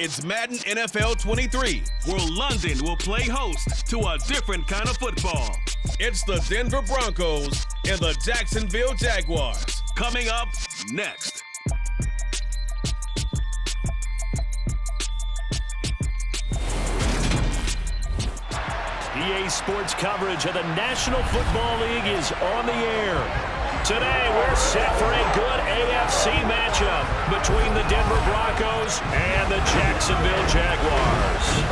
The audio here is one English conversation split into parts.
It's Madden NFL 23, where London will play host to a different kind of football. It's the Denver Broncos and the Jacksonville Jaguars. Coming up next. EA Sports coverage of the National Football League is on the air. Today, we're set for a good AFC matchup between the Denver Broncos and the Jacksonville Jaguars.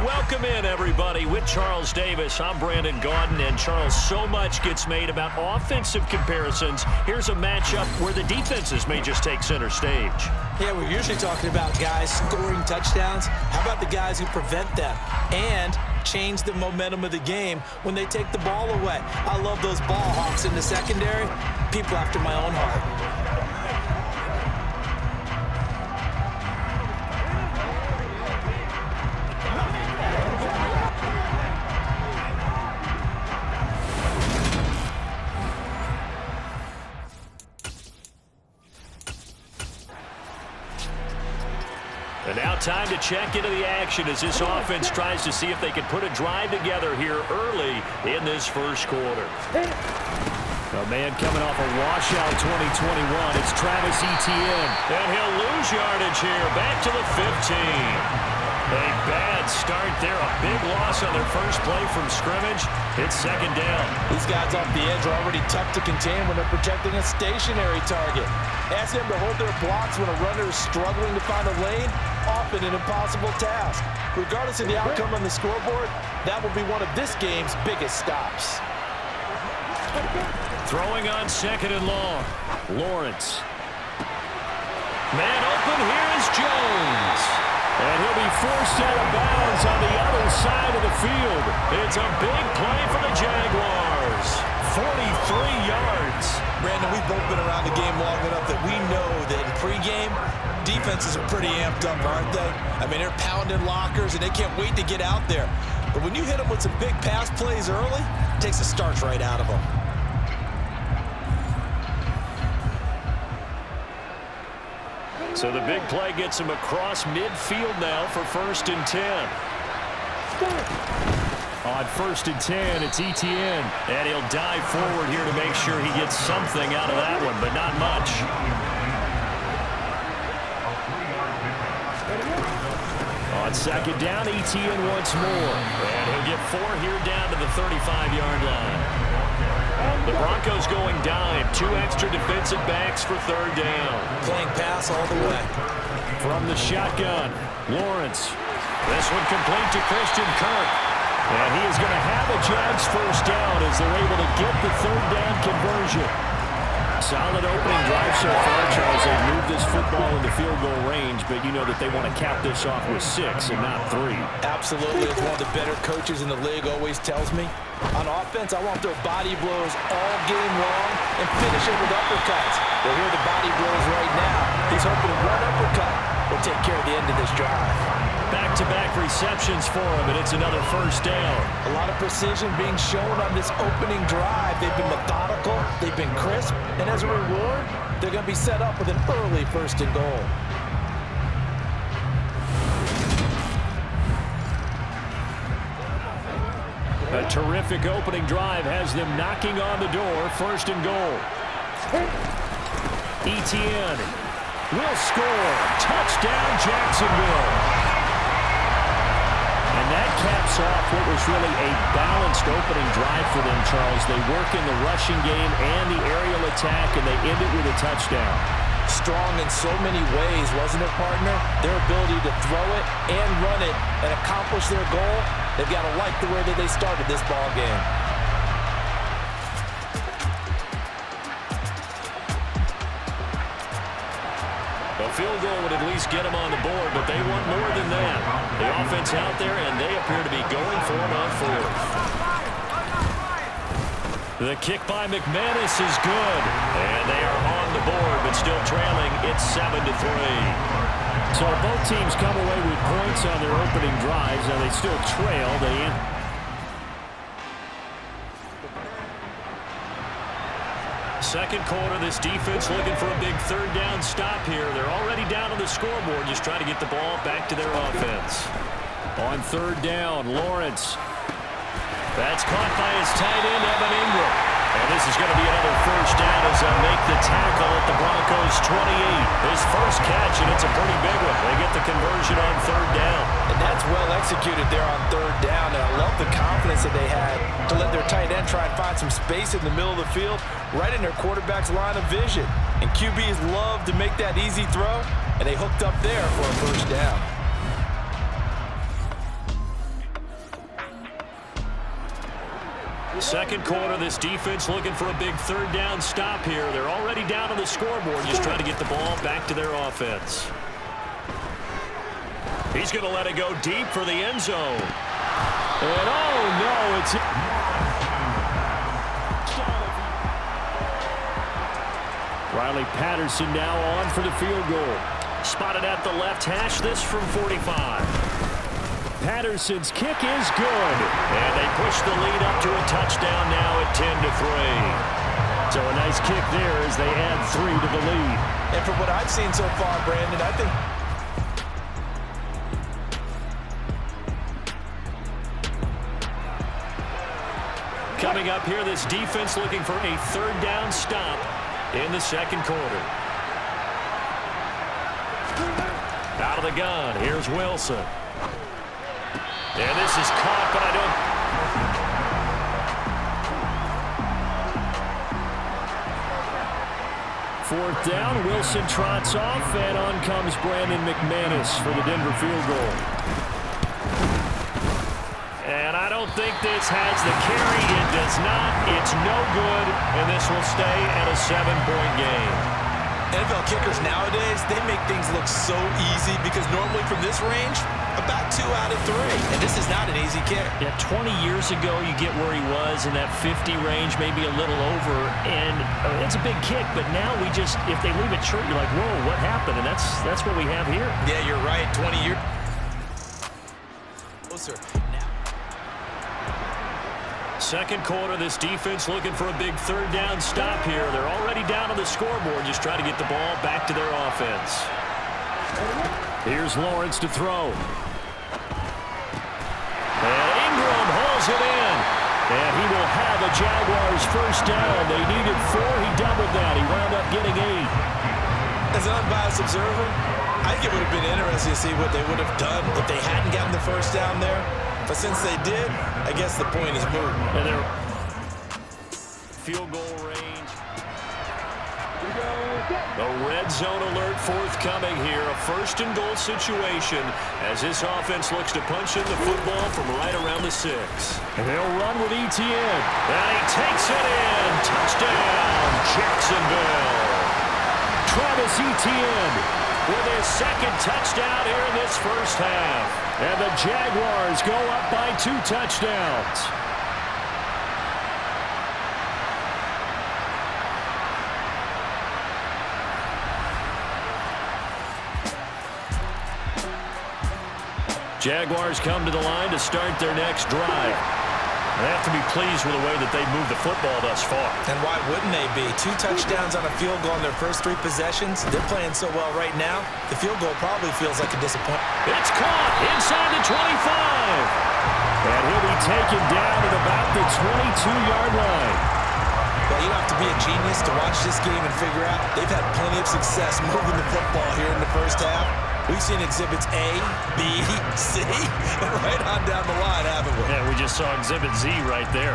Welcome in, everybody. With Charles Davis, I'm Brandon Gaudin, and Charles, so much gets made about offensive comparisons. Here's a matchup where the defenses may just take center stage. Yeah, we're usually talking about guys scoring touchdowns. How about the guys who prevent them and change the momentum of the game when they take the ball away? I love those ball hawks in the secondary. People after my own heart. And now time to check into the action as this offense tries to see if they can put a drive together here early in this first quarter. A man coming off a washout 2021. It's Travis Etienne. And he'll lose yardage here. Back to the 15. A bad start there. A big loss on their first play from scrimmage. It's second down. These guys off the edge are already tough to contain when they're protecting a stationary target. Ask them to hold their blocks when a runner is struggling to find a lane. Often an impossible task. Regardless of the outcome on the scoreboard, that will be one of this game's biggest stops. Throwing on second and long. Lawrence. Man open, here is Jones. And he'll be forced out of bounds on the other side of the field. It's a big play for the Jaguars. 43 yards. Brandon, we've both been around the game long enough that we know that in pregame, defenses are pretty amped up, aren't they? I mean, they're pounding lockers, and they can't wait to get out there. But when you hit them with some big pass plays early, it takes the starch right out of them. So the big play gets him across midfield now for 1st and 10. On 1st and 10, it's Etienne. And he'll dive forward here to make sure he gets something out of that one, but not much. On second down, Etienne once more. And he'll get 4 here down to the 35-yard line. The Broncos going dime. 2 extra defensive backs for 3rd down. Playing pass all the way. From the shotgun, Lawrence. This one complete to Christian Kirk. And he is going to have a Jags first down as they're able to get the 3rd down conversion. Solid opening drive so far, Charles. They've moved this football into field goal range, but you know that they want to cap this off with 6 and not 3. Absolutely. As one of the better coaches in the league always tells me, on offense, I want their body blows all game long and finish it with uppercuts. Well, here are the body blows right now. He's hoping one uppercut will take care of the end of this drive. Back-to-back receptions for him, and it's another first down. A lot of precision being shown on this opening drive. They've been methodical, they've been crisp, and as a reward, they're going to be set up with an early 1st and goal. A terrific opening drive has them knocking on the door. 1st and goal. Etienne will score. Touchdown, Jacksonville. And that caps off what was really a balanced opening drive for them, Charles. They work in the rushing game and the aerial attack, and they end it with a touchdown. Strong in so many ways, wasn't it, partner? Their ability to throw it and run it and accomplish their goal, they've got to like the way that they started this ball game. A field goal would at least get them on the board, but they want more than that. The offense out there, and they appear to be going for it on 4th. The kick by McManus is good. And they are on the board, but still trailing. It's 7-3. So both teams come away with points on their opening drives. Now they still trail. second quarter, this defense looking for a big third down stop here. They're already down on the scoreboard, just trying to get the ball back to their offense. On third down, Lawrence. That's caught by his tight end, Evan Ingram. And this is going to be another first down as they'll make the tackle at the Broncos' 28. His first catch, and it's a pretty big one. They get the conversion on third down. And that's well executed there on third down. And I love the confidence that they had to let their tight end try and find some space in the middle of the field, right in their quarterback's line of vision. And QBs love to make that easy throw, and they hooked up there for a first down. Second quarter, this defense looking for a big third down stop here. They're already down on the scoreboard, just trying to get the ball back to their offense. He's going to let it go deep for the end zone. And oh no, it's... Riley Patterson now on for the field goal. Spotted at the left hash, this from 45. Patterson's kick is good. And they push the lead up to a touchdown now at 10-3. So a nice kick there as they add 3 to the lead. And from what I've seen so far, Brandon, I think... Coming up here, this defense looking for a third down stop in the second quarter. Out of the gun, here's Wilson. And this is caught, but I don't... Fourth down, Wilson trots off, and on comes Brandon McManus for the Denver field goal. And I don't think this has the carry. It does not. It's no good, and this will stay at a 7-point game. NFL kickers nowadays, they make things look so easy because normally from this range, about 2 out of 3. And this is not an easy kick. Yeah, 20 years ago, you get where he was in that 50 range, maybe a little over. And it's a big kick, but now we just, if they leave it short, you're like, whoa, what happened? And that's what we have here. Yeah, you're right. 20 years. Closer. Second quarter, this defense looking for a big third down stop here. They're already down on the scoreboard, just trying to get the ball back to their offense. Here's Lawrence to throw. And Ingram hauls it in. And he will have a Jaguars first down. They needed 4. He doubled that. He wound up getting 8. As an unbiased observer, I think it would have been interesting to see what they would have done if they hadn't gotten the first down there. But since they did, I guess the point is moot. And their field goal range. The red zone alert forthcoming here. A first and goal situation as this offense looks to punch in the football from right around the 6. And they'll run with Etienne. And he takes it in. Touchdown, Jacksonville. Travis Etienne with his second touchdown here in this first half. And the Jaguars go up by 2 touchdowns. Jaguars come to the line to start their next drive. They have to be pleased with the way that they've moved the football thus far. And why wouldn't they be? 2 touchdowns on a field goal in their first 3 possessions. They're playing so well right now, the field goal probably feels like a disappointment. It's caught inside the 25. And he'll be taken down at about the 22-yard line. Well, you don't have to be a genius to watch this game and figure out they've had plenty of success moving the football here in the first half. We've seen exhibits A, B, C, and right on down the line, haven't we? Yeah, we just saw exhibit Z right there.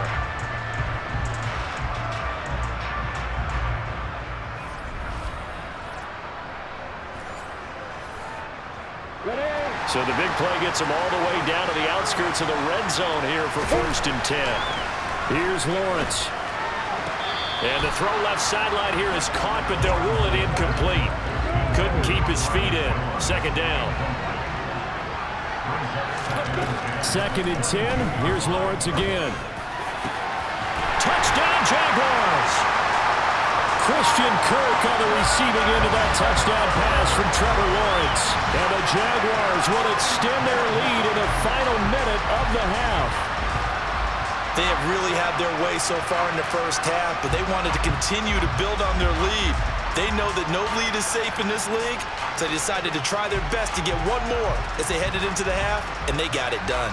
So the big play gets them all the way down to the outskirts of the red zone here for first and 10. Here's Lawrence. And the throw left sideline here is caught, but they'll rule it incomplete. Couldn't keep his feet in. Second down. Second and 10. Here's Lawrence again. Touchdown, Jaguars! Christian Kirk on the receiving end of that touchdown pass from Trevor Lawrence. And the Jaguars will extend their lead in the final minute of the half. They have really had their way so far in the first half, but they wanted to continue to build on their lead. They know that no lead is safe in this league, so they decided to try their best to get one more as they headed into the half, and they got it done.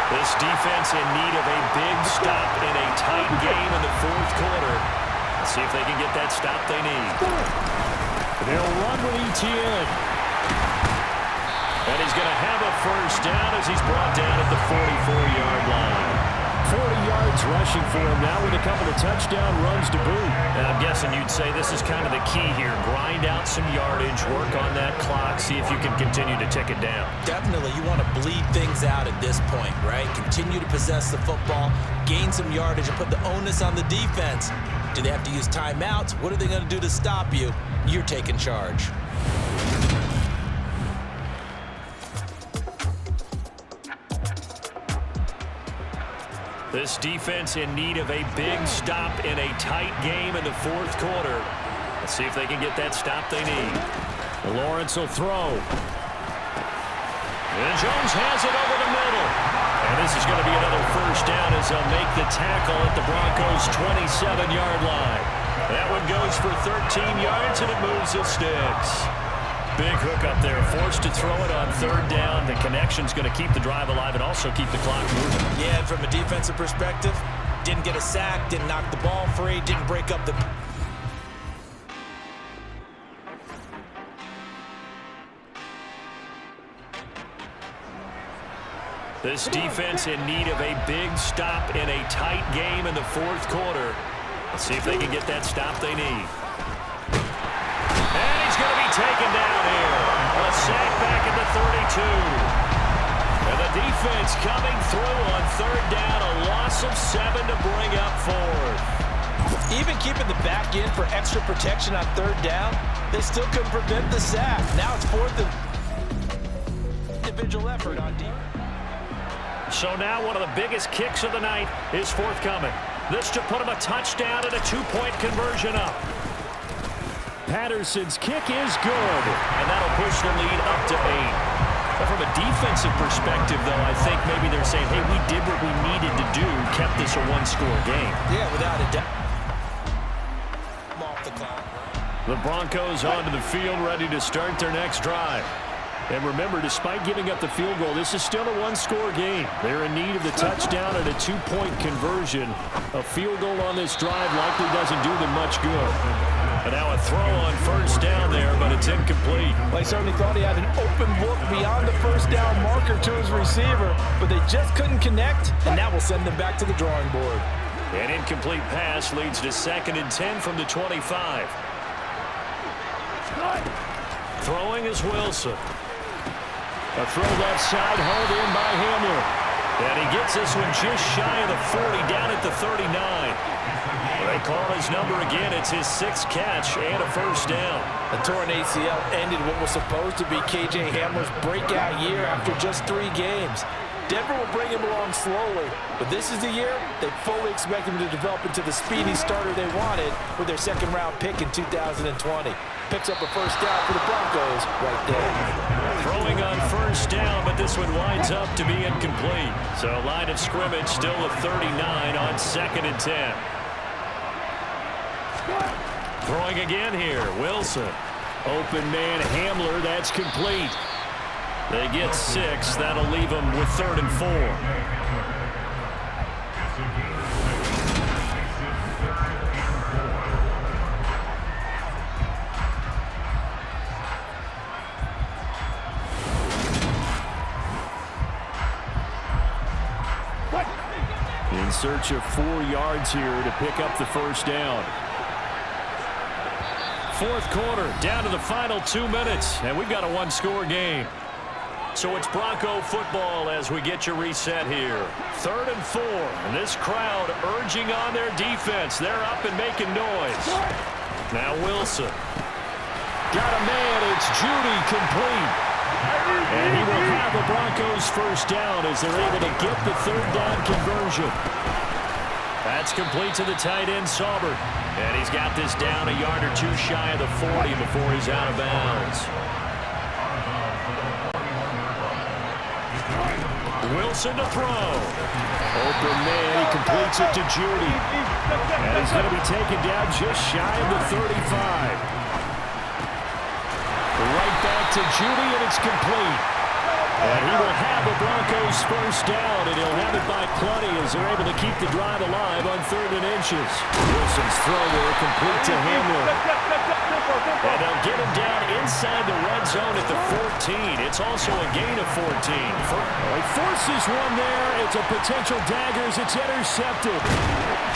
This defense in need of a big stop in a tight game in the fourth quarter. Let's see if they can get that stop they need. They'll run with ETN. And he's going to have a first down as he's brought down at the 44-yard line. 40 yards rushing for him now with a couple of touchdown runs to boot. And I'm guessing you'd say this is kind of the key here. Grind out some yardage, work on that clock, see if you can continue to tick it down. Definitely, you want to bleed things out at this point, right? Continue to possess the football, gain some yardage, and put the onus on the defense. Do they have to use timeouts? What are they going to do to stop you? You're taking charge. This defense in need of a big stop in a tight game in the fourth quarter. Let's see if they can get that stop they need. Lawrence will throw. And Jones has it over the middle. And this is going to be another first down as they'll make the tackle at the Broncos' 27-yard line. That one goes for 13 yards, and it moves the sticks. Big hook up there, forced to throw it on third down. The connection's going to keep the drive alive and also keep the clock moving. Yeah, and from a defensive perspective, didn't get a sack, didn't knock the ball free, didn't break up the... This defense in need of a big stop in a tight game in the fourth quarter. Let's see if they can get that stop they need. And he's going to be taken down here. A sack back at the 32. And the defense coming through on third down. A loss of 7 to bring up fourth. Even keeping the back in for extra protection on third down, they still couldn't prevent the sack. Now it's fourth and individual effort on defense. So now one of the biggest kicks of the night is forthcoming. This to put him a touchdown and a two-point conversion up. Patterson's kick is good, and that'll push the lead up to 8. But from a defensive perspective, though, I think maybe they're saying, hey, we did what we needed to do, kept this a one-score game. Yeah, without a doubt. Off the clock. The Broncos onto the field, ready to start their next drive. And remember, despite giving up the field goal, this is still a one-score game. They're in need of the touchdown and a two-point conversion. A field goal on this drive likely doesn't do them much good. And now a throw on first down there, but it's incomplete. Well, he certainly thought he had an open look beyond the first down marker to his receiver, but they just couldn't connect, and that will send them back to the drawing board. An incomplete pass leads to 2nd and 10 from the 25. Throwing is Wilson. A throw left side, hauled in by Hamler. And he gets this one just shy of the 40, down at the 39. They call his number again. It's his 6th catch and a first down. A torn ACL ended what was supposed to be K.J. Hamler's breakout year after just 3 games. Denver will bring him along slowly, but this is the year they fully expect him to develop into the speedy starter they wanted with their 2nd-round pick in 2020. Picks up a first down for the Broncos right there. Throwing on first down, but this one winds up to be incomplete. So line of scrimmage still a 39 on 2nd and 10. Throwing again here, Wilson. Open man Hamler, that's complete. They get 6. That'll leave them with 3rd and 4. In search of 4 yards here to pick up the first down. Fourth quarter, down to the final 2 minutes, and we've got a one-score game. So it's Bronco football as we get you reset here. 3rd and 4, and this crowd urging on their defense. They're up and making noise. Now Wilson. Got a man, it's Judy, complete. And he will have the Broncos first down as they're able to get the 3rd down conversion. That's complete to the tight end, Sauber. And he's got this down a yard or two shy of the 40 before he's out of bounds. Wilson to throw. Open man, he completes it to Judy. And he's going to be taken down just shy of the 35. Right back to Judy, and it's complete. And he will have the Broncos first down, and he'll have it by plenty as they're able to keep the drive alive on 3rd and inches. Wilson's throw there complete to Hamler. And they'll get him down inside the red zone at the 14. It's also a gain of 14. He forces one there. It's a potential dagger as it's intercepted.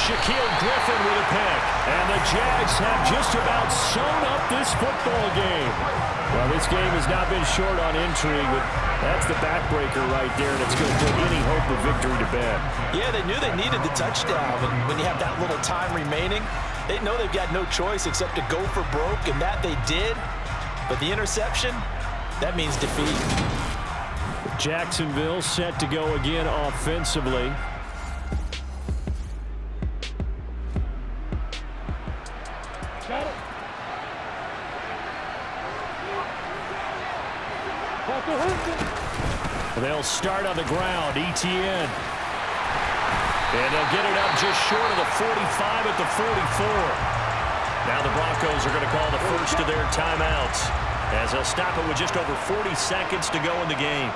Shaquille Griffin with a pick. And the Jags have just about sewn up this football game. Well, this game has not been short on intrigue, but that's the backbreaker right there, and it's going to put any hope of victory to bed. Yeah, they knew they needed the touchdown, and when you have that little time remaining, they know they've got no choice except to go for broke, and that they did. But the interception, that means defeat. Jacksonville set to go again offensively. Got it. They'll start on the ground. ETN. And they'll get it up just short of the 45 at the 44. Now the Broncos are going to call the first of their timeouts as they'll stop it with just over 40 seconds to go in the game.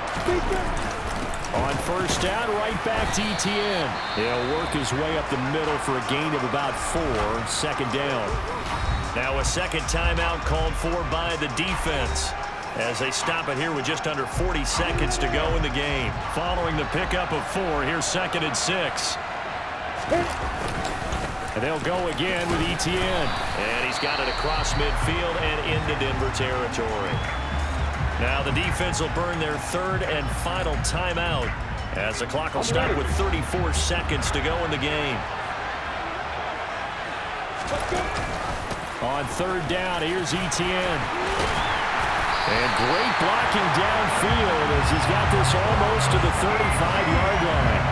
On first down, right back to ETN. He'll work his way up the middle for a gain of about 4. 2nd down. Now a second timeout called for by the defense as they stop it here with just under 40 seconds to go in the game. Following the pickup of 4, here's 2nd and 6. And they'll go again with ETN. And he's got it across midfield and into Denver territory. Now the defense will burn their 3rd and final timeout as the clock will stop with 34 seconds to go in the game. On 3rd down, here's ETN. And great blocking downfield as he's got this almost to the 35-yard line.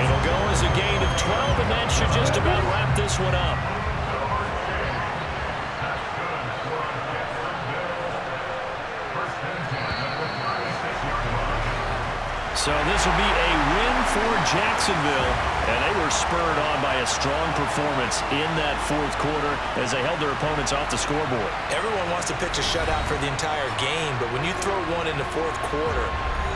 It'll go as a gain of 12, and that should just about wrap this one up. So this will be a win for Jacksonville, and they were spurred on by a strong performance in that 4th quarter as they held their opponents off the scoreboard. Everyone wants to pitch a shutout for the entire game, but when you throw one in the 4th quarter,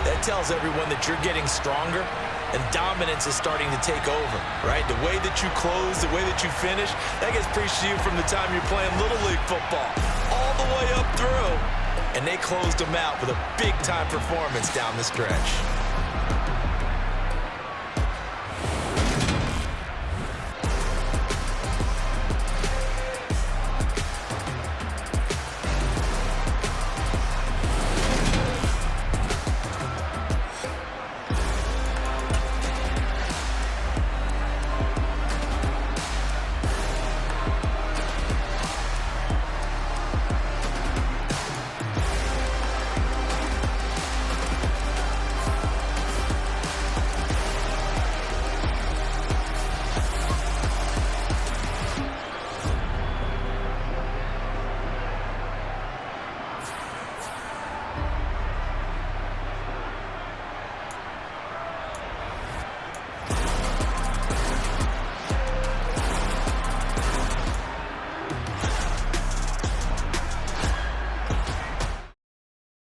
that tells everyone that you're getting stronger and dominance is starting to take over, right? The way that you close, the way that you finish, that gets preached to you from the time you're playing Little League football all the way up through, and they closed them out with a big-time performance down the stretch.